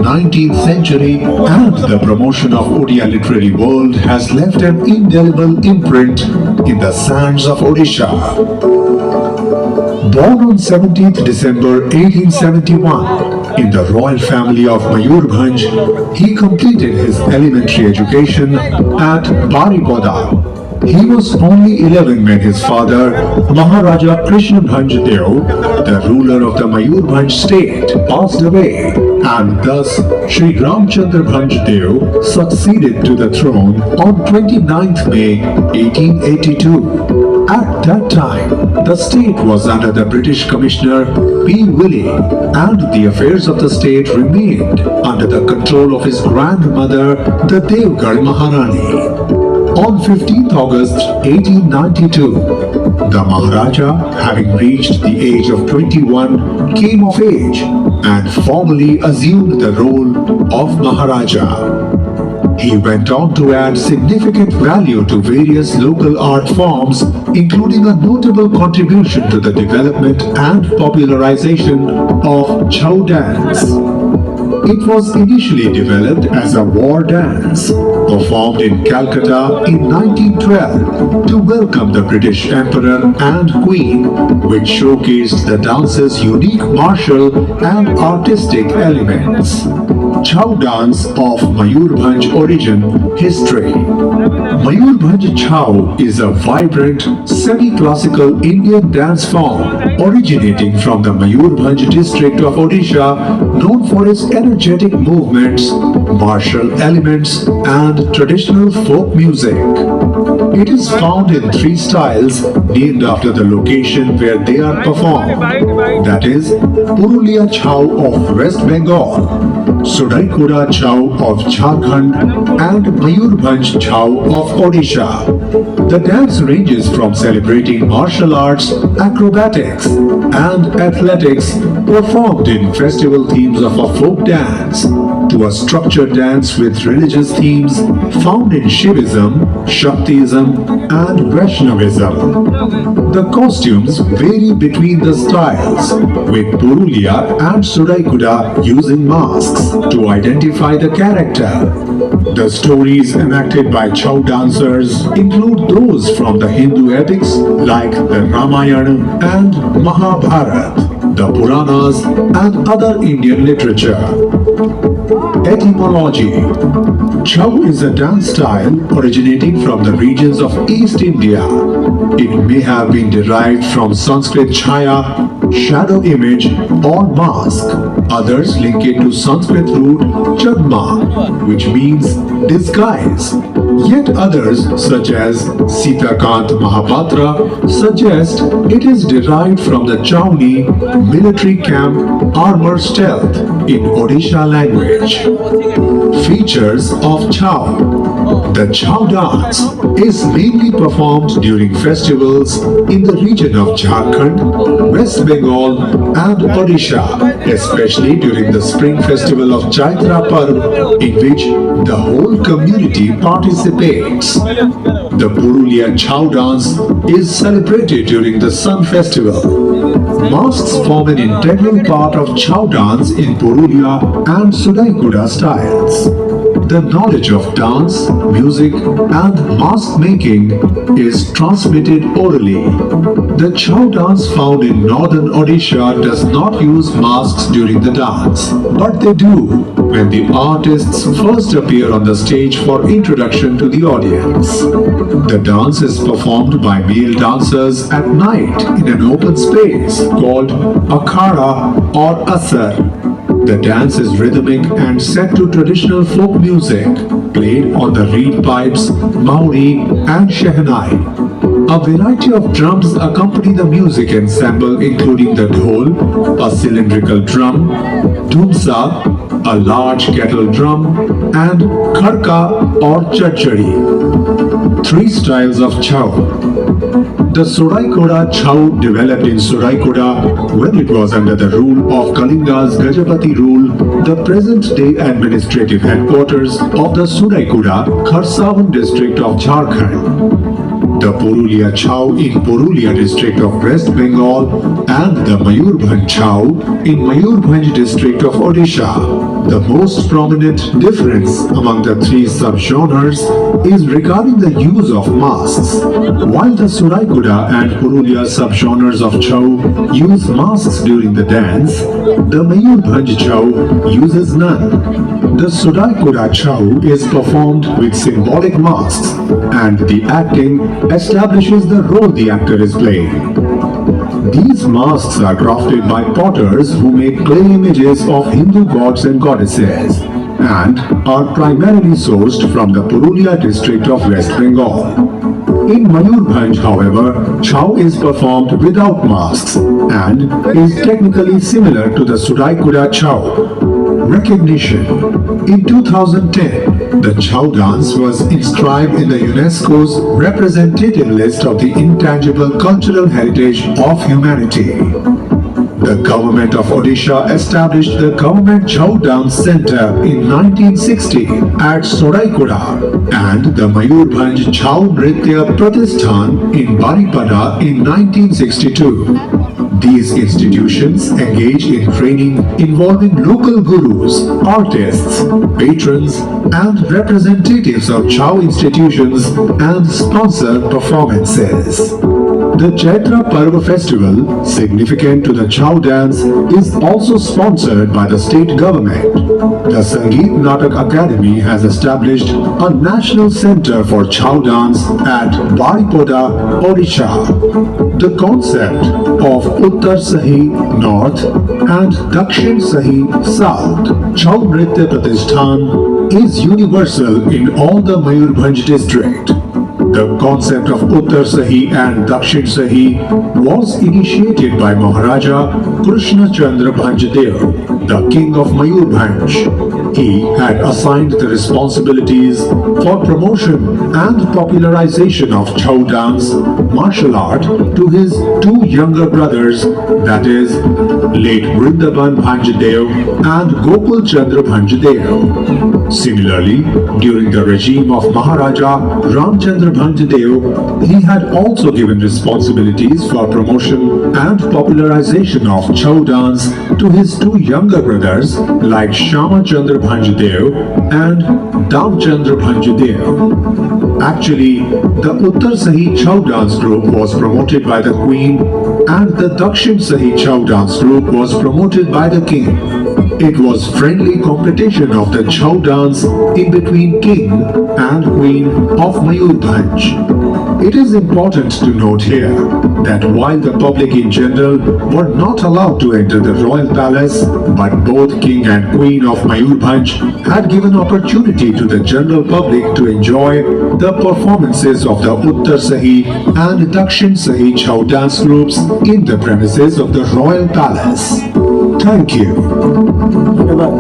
19th century, and the promotion of Odia literary world has left an indelible imprint in the sands of Odisha. Born on 17th December 1871 in the royal family of Mayurbhanj, he completed his elementary education at Baripada. He was only 11 when his father, Maharaja Krishnabhanj Deo, the ruler of the Mayurbhanj state, passed away, and thus Sri Ramchandra Bhanj Deo succeeded to the throne on 29th May 1882. At that time, the state was under the British Commissioner P. Willey, and the affairs of the state remained under the control of his grandmother, the Devgarh Maharani. On 15th August 1892, the Maharaja, having reached the age of 21, came of age and formally assumed the role of Maharaja. He went on to add significant value to various local art forms, including a notable contribution to the development and popularization of Chhau dance. It was initially developed as a war dance, performed in Calcutta in 1912 to welcome the British Emperor and Queen, which showcased the dance's unique martial and artistic elements. Chhau dance of Mayurbhanj origin history. Mayurbhanj Chhau is a vibrant, semi-classical Indian dance form originating from the Mayurbhanj district of Odisha, known for its energetic movements, martial elements, and traditional folk music. It is found in 3 styles named after the location where they are performed, that is, Purulia Chhau of West Bengal, Suraikura Chhau of Jharkhand, and Mayurbhanj Chhau of Odisha. The dance ranges from celebrating martial arts, acrobatics, and athletics performed in festival themes of a folk dance to a structured dance with religious themes found in Shivism, Shaktism, and Vaishnavism. The costumes vary between the styles, with Purulia and Suraikuda using masks to identify the character. The stories enacted by Chhau dancers include those from the Hindu epics like the Ramayana and Mahabharata, the Puranas, and other Indian literature. Etymology. Chhau is a dance style originating from the regions of East India. It may have been derived from Sanskrit chhaya, shadow image, or mask. Others link it to Sanskrit root chadma, which means disguise. Yet others, such as Sitakant Mahapatra, suggest it is derived from the Chhauni, military camp, armor stealth in Odisha language. Features of Chhau. The Chhau dance is mainly performed during festivals in the region of Jharkhand, West Bengal, and Odisha, especially during the spring festival of Chaitra Parv, in which the whole community participates. The Purulia Chhau dance is celebrated during the Sun festival. Masks form an integral part of Chhau dance in Purulia and Suraikuda styles. The knowledge of dance, music, and mask making is transmitted orally. The Chhau dance found in northern Odisha does not use masks during the dance, but they do when the artists first appear on the stage for introduction to the audience. The dance is performed by male dancers at night in an open space called akhada or asar. The dance is rhythmic and set to traditional folk music played on the reed pipes, mauri, and shehnai. A variety of drums accompany the music ensemble, including the dhol, a cylindrical drum, dhumsa, a large kettle drum, and kharka or chachari. 3 styles of Chhau. The Suraikuda Chhau developed in Suraikuda when it was under the rule of Kalinga's Gajapati rule, the present-day administrative headquarters of the Suraikuda Kharsavan district of Jharkhand. The Purulia Chhau in Purulia district of West Bengal and the Mayurbhanj Chhau in Mayurbhanj district of Odisha. The most prominent difference among the three subgenres is regarding the use of masks. While the Suraikuda and Purulia subgenres of Chau use masks during the dance, the Mayurbhanj Chau uses none. The Suraikuda Chau is performed with symbolic masks, and the acting establishes the role the actor is playing. These masks are crafted by potters who make clay images of Hindu gods and goddesses and are primarily sourced from the Purulia district of West Bengal. In Mayurbhanj, however, Chau is performed without masks and is technically similar to the Suraikuda Chau. Recognition. In 2010, the Chau dance was inscribed in the UNESCO's representative list of the intangible cultural heritage of humanity. The government of Odisha established the Government Chau Dance Center in 1960 at Suraikuda and the Mayurbhanj Chau Nritya Pratisthan in Baripada in 1962. These institutions engage in training involving local gurus, artists, patrons, and representatives of Chau institutions and sponsor performances. The Chaitra Parva festival, significant to the Chau dance, is also sponsored by the state government. The Sangeet Natak Academy has established a national center for Chau dance at Baripada, Odisha. The concept of Uttar Sahi North and Dakshin Sahi South Chau Nritya Pratisthan is universal in all the Mayurbhanj district. The concept of Uttar Sahi and Dakshin Sahi was initiated by Maharaja Krishna Chandra Bhanjdev, the king of Mayurbhanj. He had assigned the responsibilities for promotion and popularization of Chau dance, martial art, to his two younger brothers, that is, late Vrindavan Bhanjdev and Gokul Chandra Bhanjdev. Similarly, during the regime of Maharaja Ramchandra Bhanjdev, he had also given responsibilities for promotion and popularization of Chau dance to his two younger brothers like Shama Chandra Bhanjdev and Damchandra Bhanjdev. Actually, the Uttar Sahi Chau dance group was promoted by the queen and the Dakshin Sahi Chau dance group was promoted by the king. It was friendly competition of the Chau dance in between king and queen of Mayurbhanj. It is important to note here that while the public in general were not allowed to enter the royal palace, but both king and queen of Mayurbhanj had given opportunity to the general public to enjoy the performances of the Uttar Sahi and Dakshin Sahi Chau dance groups in the premises of the royal palace. Thank you. ধন্যবাদ।